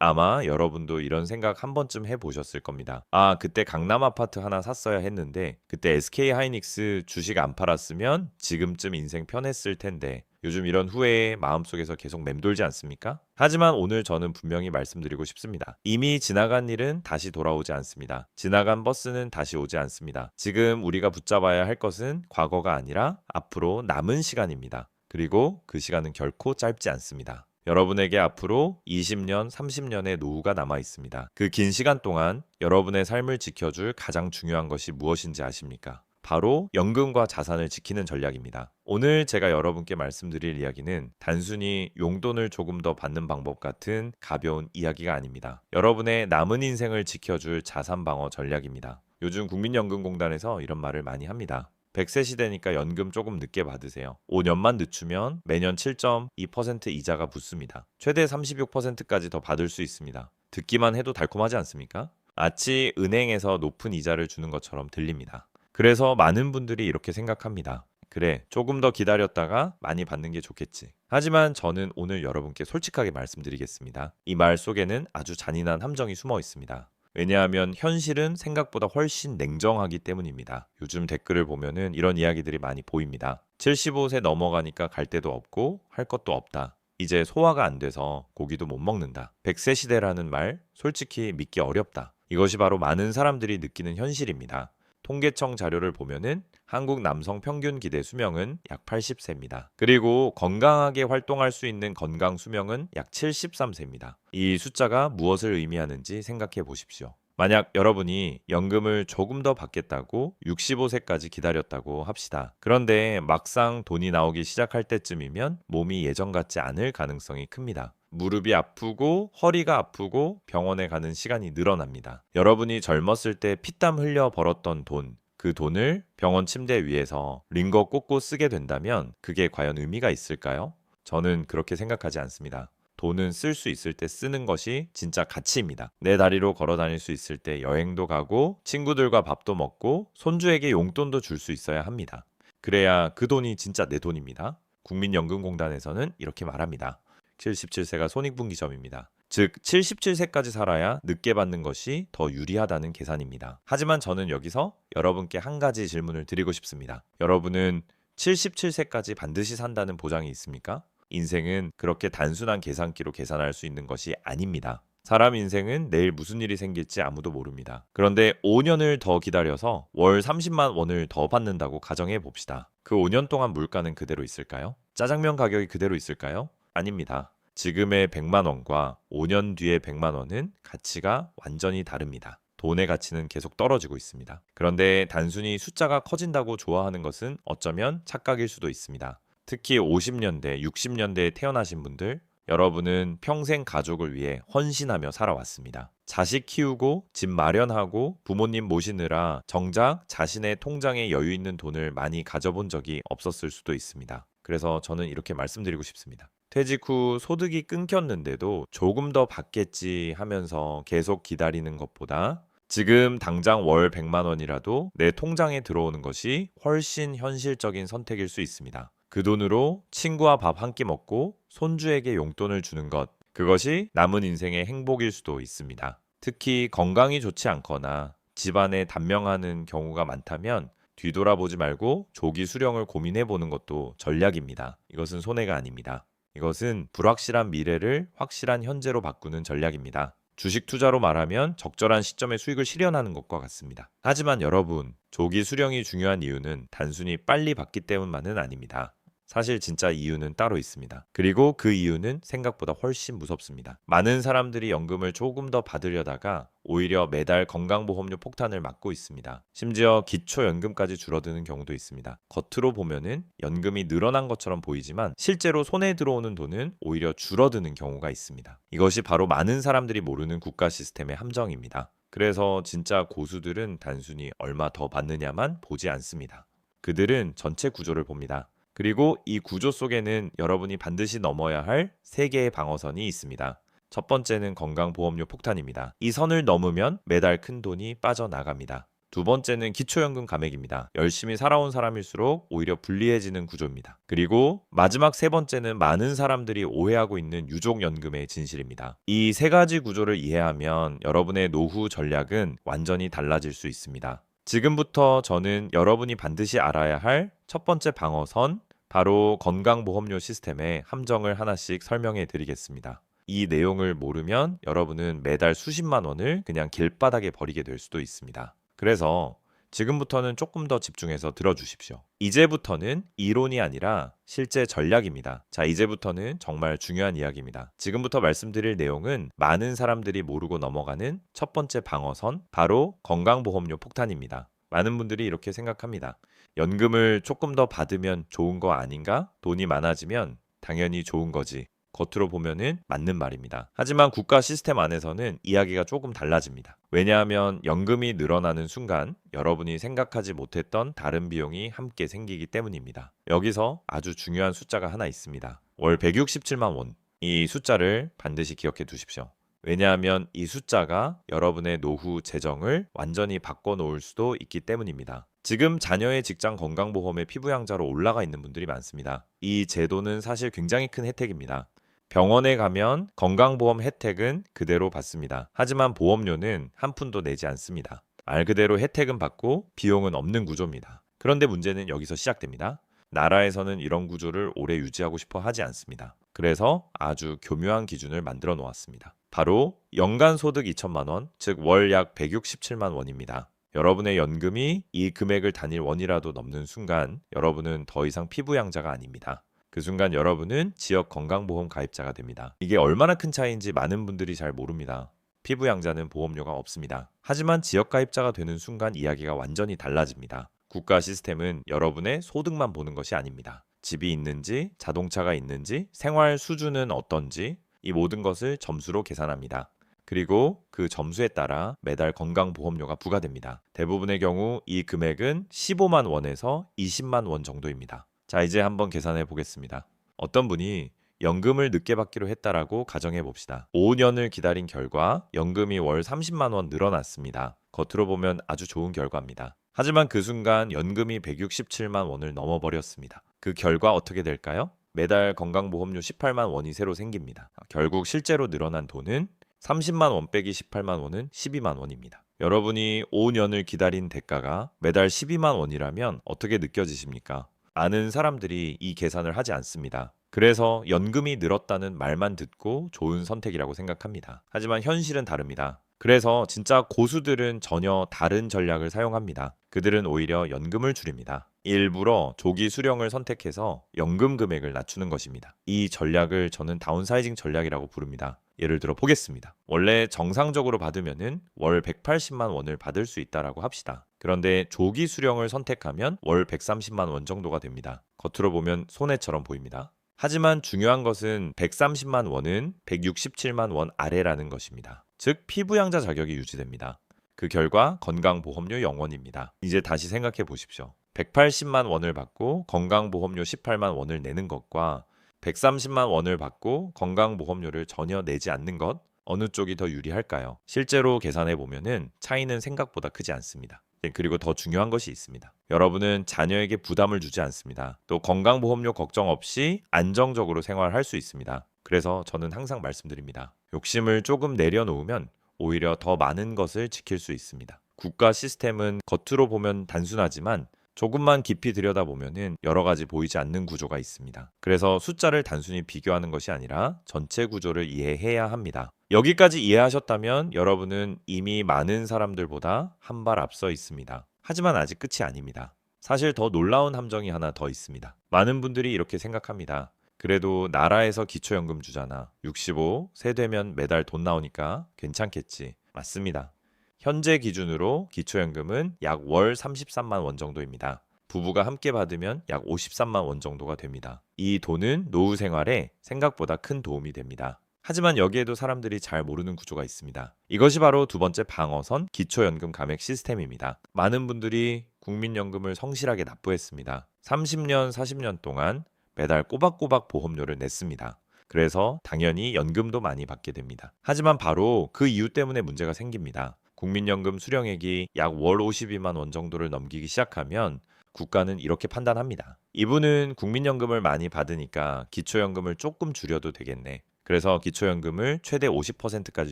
아마 여러분도 이런 생각 한 번쯤 해보셨을 겁니다. 아, 그때 강남 아파트 하나 샀어야 했는데 그때 SK 하이닉스 주식 안 팔았으면 지금쯤 인생 편했을 텐데 요즘 이런 후회에 마음속에서 계속 맴돌지 않습니까? 하지만 오늘 저는 분명히 말씀드리고 싶습니다. 이미 지나간 일은 다시 돌아오지 않습니다. 지나간 버스는 다시 오지 않습니다. 지금 우리가 붙잡아야 할 것은 과거가 아니라 앞으로 남은 시간입니다. 그리고 그 시간은 결코 짧지 않습니다. 여러분에게 앞으로 20년, 30년의 노후가 남아 있습니다. 그 긴 시간 동안 여러분의 삶을 지켜줄 가장 중요한 것이 무엇인지 아십니까? 바로 연금과 자산을 지키는 전략입니다. 오늘 제가 여러분께 말씀드릴 이야기는 단순히 용돈을 조금 더 받는 방법 같은 가벼운 이야기가 아닙니다. 여러분의 남은 인생을 지켜줄 자산 방어 전략입니다. 요즘 국민연금공단에서 이런 말을 많이 합니다. 100세 시대니까 연금 조금 늦게 받으세요. 5년만 늦추면 매년 7.2% 이자가 붙습니다. 최대 36%까지 더 받을 수 있습니다. 듣기만 해도 달콤하지 않습니까? 마치 은행에서 높은 이자를 주는 것처럼 들립니다. 그래서 많은 분들이 이렇게 생각합니다. 그래, 조금 더 기다렸다가 많이 받는 게 좋겠지. 하지만 저는 오늘 여러분께 솔직하게 말씀드리겠습니다. 이 말 속에는 아주 잔인한 함정이 숨어 있습니다. 왜냐하면 현실은 생각보다 훨씬 냉정하기 때문입니다. 요즘 댓글을 보면은 이런 이야기들이 많이 보입니다. 75세 넘어가니까 갈 데도 없고 할 것도 없다. 이제 소화가 안 돼서 고기도 못 먹는다. 100세 시대라는 말 솔직히 믿기 어렵다. 이것이 바로 많은 사람들이 느끼는 현실입니다. 통계청 자료를 보면은 한국 남성 평균 기대 수명은 약 80세입니다. 그리고 건강하게 활동할 수 있는 건강 수명은 약 73세입니다. 이 숫자가 무엇을 의미하는지 생각해 보십시오. 만약 여러분이 연금을 조금 더 받겠다고 65세까지 기다렸다고 합시다. 그런데 막상 돈이 나오기 시작할 때쯤이면 몸이 예전 같지 않을 가능성이 큽니다. 무릎이 아프고 허리가 아프고 병원에 가는 시간이 늘어납니다. 여러분이 젊었을 때 피땀 흘려 벌었던 돈, 그 돈을 병원 침대 위에서 링거 꽂고 쓰게 된다면 그게 과연 의미가 있을까요? 저는 그렇게 생각하지 않습니다. 돈은 쓸 수 있을 때 쓰는 것이 진짜 가치입니다. 내 다리로 걸어 다닐 수 있을 때 여행도 가고 친구들과 밥도 먹고 손주에게 용돈도 줄 수 있어야 합니다. 그래야 그 돈이 진짜 내 돈입니다. 국민연금공단에서는 이렇게 말합니다. 77세가 손익분기점입니다. 즉 77세까지 살아야 늦게 받는 것이 더 유리하다는 계산입니다. 하지만 저는 여기서 여러분께 한 가지 질문을 드리고 싶습니다. 여러분은 77세까지 반드시 산다는 보장이 있습니까? 인생은 그렇게 단순한 계산기로 계산할 수 있는 것이 아닙니다. 사람 인생은 내일 무슨 일이 생길지 아무도 모릅니다. 그런데 5년을 더 기다려서 월 30만 원을 더 받는다고 가정해 봅시다. 그 5년 동안 물가는 그대로 있을까요? 짜장면 가격이 그대로 있을까요? 아닙니다. 지금의 100만 원과 5년 뒤의 100만 원은 가치가 완전히 다릅니다. 돈의 가치는 계속 떨어지고 있습니다. 그런데 단순히 숫자가 커진다고 좋아하는 것은 어쩌면 착각일 수도 있습니다. 특히 50년대, 60년대에 태어나신 분들, 여러분은 평생 가족을 위해 헌신하며 살아왔습니다. 자식 키우고 집 마련하고 부모님 모시느라 정작 자신의 통장에 여유 있는 돈을 많이 가져본 적이 없었을 수도 있습니다. 그래서 저는 이렇게 말씀드리고 싶습니다. 퇴직 후 소득이 끊겼는데도 조금 더 받겠지 하면서 계속 기다리는 것보다 지금 당장 월 100만 원이라도 내 통장에 들어오는 것이 훨씬 현실적인 선택일 수 있습니다. 그 돈으로 친구와 밥 한 끼 먹고 손주에게 용돈을 주는 것, 그것이 남은 인생의 행복일 수도 있습니다. 특히 건강이 좋지 않거나 집안에 단명하는 경우가 많다면 뒤돌아보지 말고 조기 수령을 고민해 보는 것도 전략입니다. 이것은 손해가 아닙니다. 이것은 불확실한 미래를 확실한 현재로 바꾸는 전략입니다. 주식 투자로 말하면 적절한 시점에 수익을 실현하는 것과 같습니다. 하지만 여러분, 조기 수령이 중요한 이유는 단순히 빨리 받기 때문만은 아닙니다. 사실 진짜 이유는 따로 있습니다. 그리고 그 이유는 생각보다 훨씬 무섭습니다. 많은 사람들이 연금을 조금 더 받으려다가 오히려 매달 건강보험료 폭탄을 맞고 있습니다. 심지어 기초연금까지 줄어드는 경우도 있습니다. 겉으로 보면은 연금이 늘어난 것처럼 보이지만 실제로 손에 들어오는 돈은 오히려 줄어드는 경우가 있습니다. 이것이 바로 많은 사람들이 모르는 국가 시스템의 함정입니다. 그래서 진짜 고수들은 단순히 얼마 더 받느냐만 보지 않습니다. 그들은 전체 구조를 봅니다. 그리고 이 구조 속에는 여러분이 반드시 넘어야 할 3개의 방어선이 있습니다. 첫 번째는 건강보험료 폭탄입니다. 이 선을 넘으면 매달 큰 돈이 빠져나갑니다. 두 번째는 기초연금 감액입니다. 열심히 살아온 사람일수록 오히려 불리해지는 구조입니다. 그리고 마지막 세 번째는 많은 사람들이 오해하고 있는 유족연금의 진실입니다. 이 세 가지 구조를 이해하면 여러분의 노후 전략은 완전히 달라질 수 있습니다. 지금부터 저는 여러분이 반드시 알아야 할 첫 번째 방어선, 바로 건강보험료 시스템의 함정을 하나씩 설명해 드리겠습니다. 이 내용을 모르면 여러분은 매달 수십만 원을 그냥 길바닥에 버리게 될 수도 있습니다. 그래서 지금부터는 조금 더 집중해서 들어주십시오. 이제부터는 이론이 아니라 실제 전략입니다. 자, 이제부터는 정말 중요한 이야기입니다. 지금부터 말씀드릴 내용은 많은 사람들이 모르고 넘어가는 첫 번째 방어선, 바로 건강보험료 폭탄입니다. 많은 분들이 이렇게 생각합니다. 연금을 조금 더 받으면 좋은 거 아닌가? 돈이 많아지면 당연히 좋은 거지. 겉으로 보면은 맞는 말입니다. 하지만 국가 시스템 안에서는 이야기가 조금 달라집니다. 왜냐하면 연금이 늘어나는 순간 여러분이 생각하지 못했던 다른 비용이 함께 생기기 때문입니다. 여기서 아주 중요한 숫자가 하나 있습니다. 월 167만 원. 이 숫자를 반드시 기억해 두십시오. 왜냐하면 이 숫자가 여러분의 노후 재정을 완전히 바꿔놓을 수도 있기 때문입니다. 지금 자녀의 직장 건강보험의 피부양자로 올라가 있는 분들이 많습니다. 이 제도는 사실 굉장히 큰 혜택입니다. 병원에 가면 건강보험 혜택은 그대로 받습니다. 하지만 보험료는 한 푼도 내지 않습니다. 말 그대로 혜택은 받고 비용은 없는 구조입니다. 그런데 문제는 여기서 시작됩니다. 나라에서는 이런 구조를 오래 유지하고 싶어 하지 않습니다. 그래서 아주 교묘한 기준을 만들어 놓았습니다. 바로 연간 소득 2천만 원, 즉 월 약 167만 원입니다. 여러분의 연금이 이 금액을 단일 원이라도 넘는 순간 여러분은 더 이상 피부양자가 아닙니다. 그 순간 여러분은 지역 건강보험 가입자가 됩니다. 이게 얼마나 큰 차이인지 많은 분들이 잘 모릅니다. 피부양자는 보험료가 없습니다. 하지만 지역 가입자가 되는 순간 이야기가 완전히 달라집니다. 국가 시스템은 여러분의 소득만 보는 것이 아닙니다. 집이 있는지, 자동차가 있는지, 생활 수준은 어떤지, 이 모든 것을 점수로 계산합니다. 그리고 그 점수에 따라 매달 건강보험료가 부과됩니다. 대부분의 경우 이 금액은 15만 원에서 20만 원 정도입니다. 자, 이제 한번 계산해 보겠습니다. 어떤 분이 연금을 늦게 받기로 했다라고 가정해 봅시다. 5년을 기다린 결과 연금이 월 30만 원 늘어났습니다. 겉으로 보면 아주 좋은 결과입니다. 하지만 그 순간 연금이 167만 원을 넘어버렸습니다. 그 결과 어떻게 될까요? 매달 건강보험료 18만 원이 새로 생깁니다. 결국 실제로 늘어난 돈은 30만 원 빼기 18만 원은 12만 원입니다. 여러분이 5년을 기다린 대가가 매달 12만 원이라면 어떻게 느껴지십니까? 많은 사람들이 이 계산을 하지 않습니다. 그래서 연금이 늘었다는 말만 듣고 좋은 선택이라고 생각합니다. 하지만 현실은 다릅니다. 그래서 진짜 고수들은 전혀 다른 전략을 사용합니다. 그들은 오히려 연금을 줄입니다. 일부러 조기 수령을 선택해서 연금 금액을 낮추는 것입니다. 이 전략을 저는 다운사이징 전략이라고 부릅니다. 예를 들어 보겠습니다. 원래 정상적으로 받으면은 월 180만 원을 받을 수 있다라고 합시다. 그런데 조기 수령을 선택하면 월 130만 원 정도가 됩니다. 겉으로 보면 손해처럼 보입니다. 하지만 중요한 것은 130만 원은 167만 원 아래라는 것입니다. 즉 피부양자 자격이 유지됩니다. 그 결과 건강보험료 0원입니다. 이제 다시 생각해 보십시오. 180만 원을 받고 건강보험료 18만 원을 내는 것과 130만 원을 받고 건강보험료를 전혀 내지 않는 것, 어느 쪽이 더 유리할까요? 실제로 계산해 보면은 차이는 생각보다 크지 않습니다. 그리고 더 중요한 것이 있습니다. 여러분은 자녀에게 부담을 주지 않습니다. 또 건강보험료 걱정 없이 안정적으로 생활할 수 있습니다. 그래서 저는 항상 말씀드립니다. 욕심을 조금 내려놓으면 오히려 더 많은 것을 지킬 수 있습니다. 국가 시스템은 겉으로 보면 단순하지만 조금만 깊이 들여다보면 여러 가지 보이지 않는 구조가 있습니다. 그래서 숫자를 단순히 비교하는 것이 아니라 전체 구조를 이해해야 합니다. 여기까지 이해하셨다면 여러분은 이미 많은 사람들보다 한 발 앞서 있습니다. 하지만 아직 끝이 아닙니다. 사실 더 놀라운 함정이 하나 더 있습니다. 많은 분들이 이렇게 생각합니다. 그래도 나라에서 기초연금 주잖아. 65, 세 되면 매달 돈 나오니까 괜찮겠지. 맞습니다. 현재 기준으로 기초연금은 약 월 33만 원 정도입니다. 부부가 함께 받으면 약 53만 원 정도가 됩니다. 이 돈은 노후 생활에 생각보다 큰 도움이 됩니다. 하지만 여기에도 사람들이 잘 모르는 구조가 있습니다. 이것이 바로 두 번째 방어선 기초연금 감액 시스템입니다. 많은 분들이 국민연금을 성실하게 납부했습니다. 30년, 40년 동안 매달 꼬박꼬박 보험료를 냈습니다. 그래서 당연히 연금도 많이 받게 됩니다. 하지만 바로 그 이유 때문에 문제가 생깁니다. 국민연금 수령액이 약 월 52만 원 정도를 넘기기 시작하면 국가는 이렇게 판단합니다. 이분은 국민연금을 많이 받으니까 기초연금을 조금 줄여도 되겠네. 그래서 기초연금을 최대 50%까지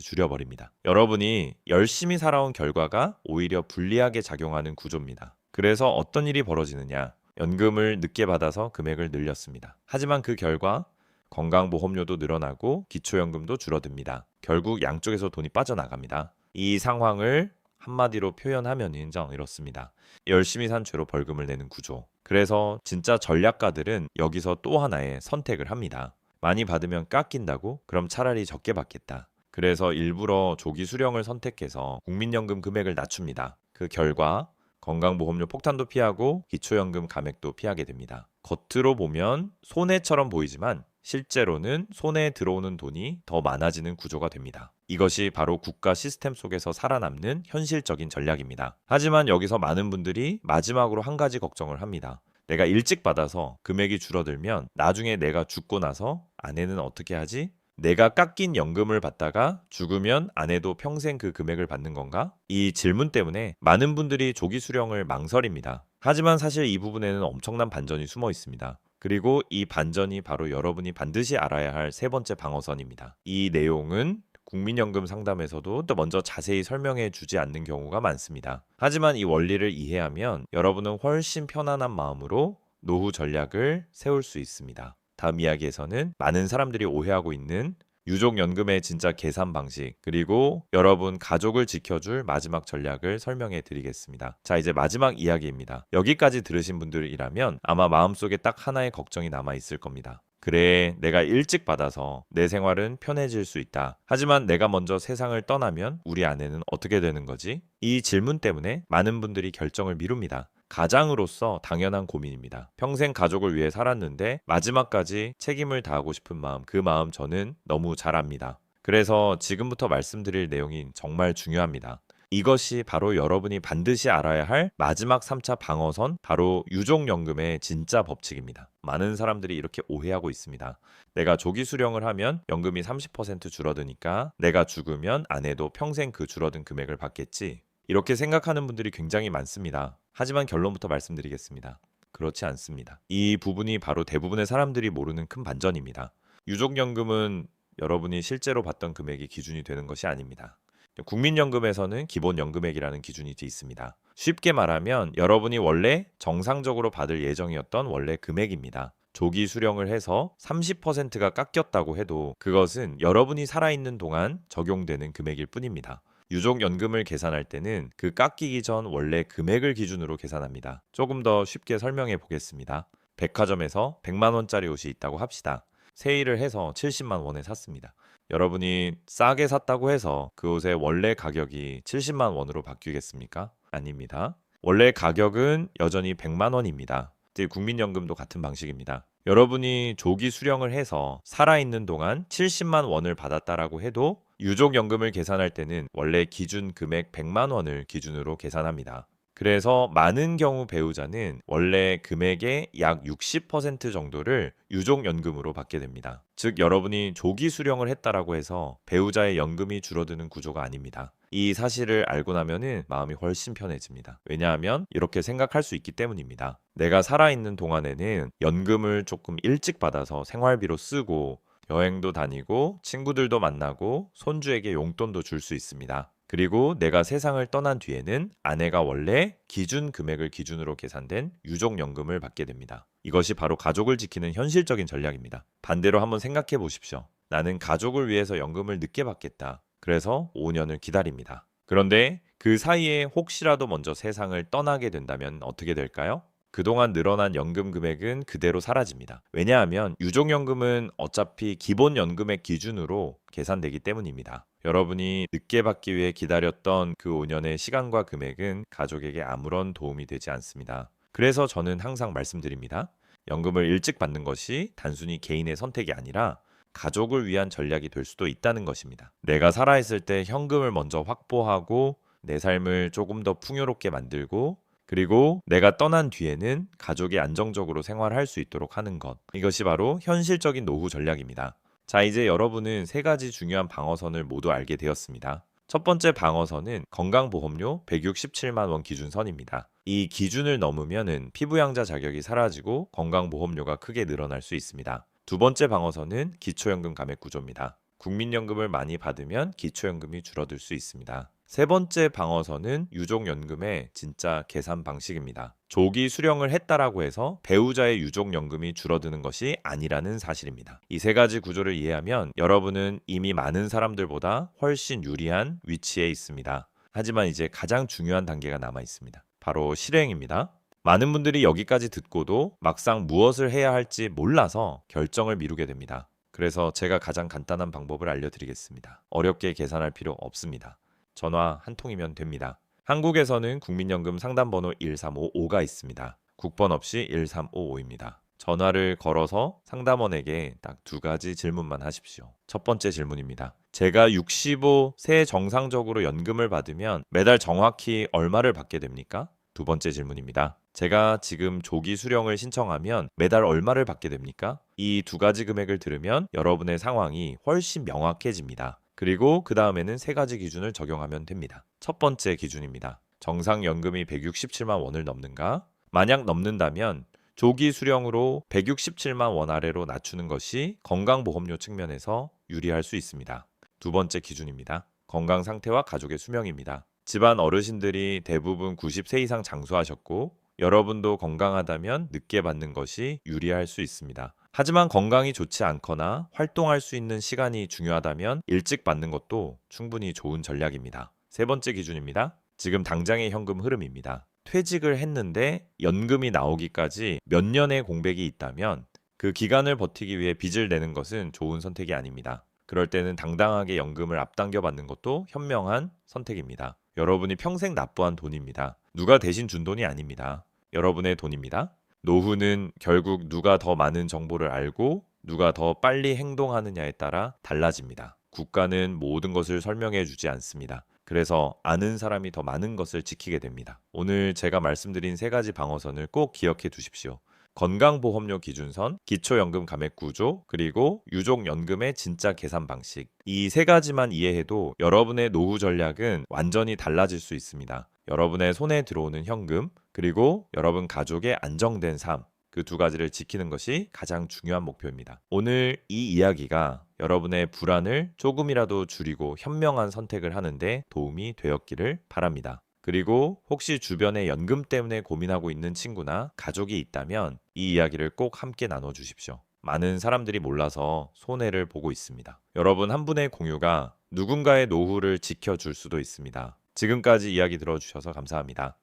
줄여버립니다. 여러분이 열심히 살아온 결과가 오히려 불리하게 작용하는 구조입니다. 그래서 어떤 일이 벌어지느냐? 연금을 늦게 받아서 금액을 늘렸습니다. 하지만 그 결과 건강보험료도 늘어나고 기초연금도 줄어듭니다. 결국 양쪽에서 돈이 빠져나갑니다. 이 상황을 한마디로 표현하면은 이렇습니다. 열심히 산 죄로 벌금을 내는 구조. 그래서 진짜 전략가들은 여기서 또 하나의 선택을 합니다. 많이 받으면 깎인다고? 그럼 차라리 적게 받겠다. 그래서 일부러 조기 수령을 선택해서 국민연금 금액을 낮춥니다. 그 결과 건강보험료 폭탄도 피하고 기초연금 감액도 피하게 됩니다. 겉으로 보면 손해처럼 보이지만 실제로는 손해에 들어오는 돈이 더 많아지는 구조가 됩니다. 이것이 바로 국가 시스템 속에서 살아남는 현실적인 전략입니다. 하지만 여기서 많은 분들이 마지막으로 한 가지 걱정을 합니다. 내가 일찍 받아서 금액이 줄어들면 나중에 내가 죽고 나서 아내는 어떻게 하지? 내가 깎인 연금을 받다가 죽으면 아내도 평생 그 금액을 받는 건가? 이 질문 때문에 많은 분들이 조기 수령을 망설입니다. 하지만 사실 이 부분에는 엄청난 반전이 숨어 있습니다. 그리고 이 반전이 바로 여러분이 반드시 알아야 할 세 번째 방어선입니다. 이 내용은 국민연금 상담에서도 또 먼저 자세히 설명해 주지 않는 경우가 많습니다. 하지만 이 원리를 이해하면 여러분은 훨씬 편안한 마음으로 노후 전략을 세울 수 있습니다. 다음 이야기에서는 많은 사람들이 오해하고 있는 유족연금의 진짜 계산 방식, 그리고 여러분 가족을 지켜줄 마지막 전략을 설명해 드리겠습니다. 자, 이제 마지막 이야기입니다. 여기까지 들으신 분들이라면 아마 마음속에 딱 하나의 걱정이 남아 있을 겁니다. 그래, 내가 일찍 받아서 내 생활은 편해질 수 있다. 하지만 내가 먼저 세상을 떠나면 우리 아내는 어떻게 되는 거지? 이 질문 때문에 많은 분들이 결정을 미룹니다. 가장으로서 당연한 고민입니다. 평생 가족을 위해 살았는데 마지막까지 책임을 다하고 싶은 마음, 그 마음 저는 너무 잘 압니다. 그래서 지금부터 말씀드릴 내용이 정말 중요합니다. 이것이 바로 여러분이 반드시 알아야 할 마지막 3차 방어선, 바로 유족연금의 진짜 법칙입니다. 많은 사람들이 이렇게 오해하고 있습니다. 내가 조기 수령을 하면 연금이 30% 줄어드니까 내가 죽으면 아내도 평생 그 줄어든 금액을 받겠지. 이렇게 생각하는 분들이 굉장히 많습니다. 하지만 결론부터 말씀드리겠습니다. 그렇지 않습니다. 이 부분이 바로 대부분의 사람들이 모르는 큰 반전입니다. 유족연금은 여러분이 실제로 받던 금액이 기준이 되는 것이 아닙니다. 국민연금에서는 기본연금액이라는 기준이 있습니다. 쉽게 말하면 여러분이 원래 정상적으로 받을 예정이었던 원래 금액입니다. 조기 수령을 해서 30%가 깎였다고 해도 그것은 여러분이 살아있는 동안 적용되는 금액일 뿐입니다. 유족연금을 계산할 때는 그 깎이기 전 원래 금액을 기준으로 계산합니다. 조금 더 쉽게 설명해 보겠습니다. 백화점에서 100만 원짜리 옷이 있다고 합시다. 세일을 해서 70만 원에 샀습니다. 여러분이 싸게 샀다고 해서 그 옷의 원래 가격이 70만 원으로 바뀌겠습니까? 아닙니다. 원래 가격은 여전히 100만 원입니다. 국민연금도 같은 방식입니다. 여러분이 조기 수령을 해서 살아있는 동안 70만 원을 받았다라고 해도 유족연금을 계산할 때는 원래 기준 금액 100만 원을 기준으로 계산합니다. 그래서 많은 경우 배우자는 원래 금액의 약 60% 정도를 유족연금으로 받게 됩니다. 즉 여러분이 조기 수령을 했다라고 해서 배우자의 연금이 줄어드는 구조가 아닙니다. 이 사실을 알고 나면은 마음이 훨씬 편해집니다. 왜냐하면 이렇게 생각할 수 있기 때문입니다. 내가 살아있는 동안에는 연금을 조금 일찍 받아서 생활비로 쓰고 여행도 다니고 친구들도 만나고 손주에게 용돈도 줄 수 있습니다. 그리고 내가 세상을 떠난 뒤에는 아내가 원래 기준 금액을 기준으로 계산된 유족연금을 받게 됩니다. 이것이 바로 가족을 지키는 현실적인 전략입니다. 반대로 한번 생각해 보십시오. 나는 가족을 위해서 연금을 늦게 받겠다. 그래서 5년을 기다립니다. 그런데 그 사이에 혹시라도 먼저 세상을 떠나게 된다면 어떻게 될까요? 그동안 늘어난 연금 금액은 그대로 사라집니다. 왜냐하면 유족연금은 어차피 기본연금액 기준으로 계산되기 때문입니다. 여러분이 늦게 받기 위해 기다렸던 그 5년의 시간과 금액은 가족에게 아무런 도움이 되지 않습니다. 그래서 저는 항상 말씀드립니다. 연금을 일찍 받는 것이 단순히 개인의 선택이 아니라 가족을 위한 전략이 될 수도 있다는 것입니다. 내가 살아있을 때 현금을 먼저 확보하고 내 삶을 조금 더 풍요롭게 만들고 그리고 내가 떠난 뒤에는 가족이 안정적으로 생활할 수 있도록 하는 것. 이것이 바로 현실적인 노후 전략입니다. 자, 이제 여러분은 세 가지 중요한 방어선을 모두 알게 되었습니다. 첫 번째 방어선은 건강보험료 167만 원 기준선입니다. 이 기준을 넘으면은 피부양자 자격이 사라지고 건강보험료가 크게 늘어날 수 있습니다. 두 번째 방어선은 기초연금 감액 구조입니다. 국민연금을 많이 받으면 기초연금이 줄어들 수 있습니다. 세 번째 방어선은 유족연금의 진짜 계산 방식입니다. 조기 수령을 했다라고 해서 배우자의 유족연금이 줄어드는 것이 아니라는 사실입니다. 이 세 가지 구조를 이해하면 여러분은 이미 많은 사람들보다 훨씬 유리한 위치에 있습니다. 하지만 이제 가장 중요한 단계가 남아 있습니다. 바로 실행입니다. 많은 분들이 여기까지 듣고도 막상 무엇을 해야 할지 몰라서 결정을 미루게 됩니다. 그래서 제가 가장 간단한 방법을 알려드리겠습니다. 어렵게 계산할 필요 없습니다. 전화 한 통이면 됩니다. 한국에서는 국민연금 상담번호 1355가 있습니다. 국번 없이 1355입니다. 전화를 걸어서 상담원에게 딱 두 가지 질문만 하십시오. 첫 번째 질문입니다. 제가 65세 정상적으로 연금을 받으면 매달 정확히 얼마를 받게 됩니까? 두 번째 질문입니다. 제가 지금 조기 수령을 신청하면 매달 얼마를 받게 됩니까? 이 두 가지 금액을 들으면 여러분의 상황이 훨씬 명확해집니다. 그리고 그 다음에는 세 가지 기준을 적용하면 됩니다. 첫 번째 기준입니다. 정상연금이 167만 원을 넘는가? 만약 넘는다면 조기 수령으로 167만 원 아래로 낮추는 것이 건강보험료 측면에서 유리할 수 있습니다. 두 번째 기준입니다. 건강 상태와 가족의 수명입니다. 집안 어르신들이 대부분 90세 이상 장수하셨고 여러분도 건강하다면 늦게 받는 것이 유리할 수 있습니다. 하지만 건강이 좋지 않거나 활동할 수 있는 시간이 중요하다면 일찍 받는 것도 충분히 좋은 전략입니다. 세 번째 기준입니다. 지금 당장의 현금 흐름입니다. 퇴직을 했는데 연금이 나오기까지 몇 년의 공백이 있다면 그 기간을 버티기 위해 빚을 내는 것은 좋은 선택이 아닙니다. 그럴 때는 당당하게 연금을 앞당겨 받는 것도 현명한 선택입니다. 여러분이 평생 납부한 돈입니다. 누가 대신 준 돈이 아닙니다. 여러분의 돈입니다. 노후는 결국 누가 더 많은 정보를 알고 누가 더 빨리 행동하느냐에 따라 달라집니다. 국가는 모든 것을 설명해 주지 않습니다. 그래서 아는 사람이 더 많은 것을 지키게 됩니다. 오늘 제가 말씀드린 세 가지 방어선을 꼭 기억해 두십시오. 건강보험료 기준선, 기초연금 감액 구조, 그리고 유족연금의 진짜 계산 방식. 이 세 가지만 이해해도 여러분의 노후 전략은 완전히 달라질 수 있습니다. 여러분의 손에 들어오는 현금, 그리고 여러분 가족의 안정된 삶, 그 두 가지를 지키는 것이 가장 중요한 목표입니다. 오늘 이 이야기가 여러분의 불안을 조금이라도 줄이고 현명한 선택을 하는데 도움이 되었기를 바랍니다. 그리고 혹시 주변에 연금 때문에 고민하고 있는 친구나 가족이 있다면 이 이야기를 꼭 함께 나눠주십시오. 많은 사람들이 몰라서 손해를 보고 있습니다. 여러분 한 분의 공유가 누군가의 노후를 지켜줄 수도 있습니다. 지금까지 이야기 들어주셔서 감사합니다.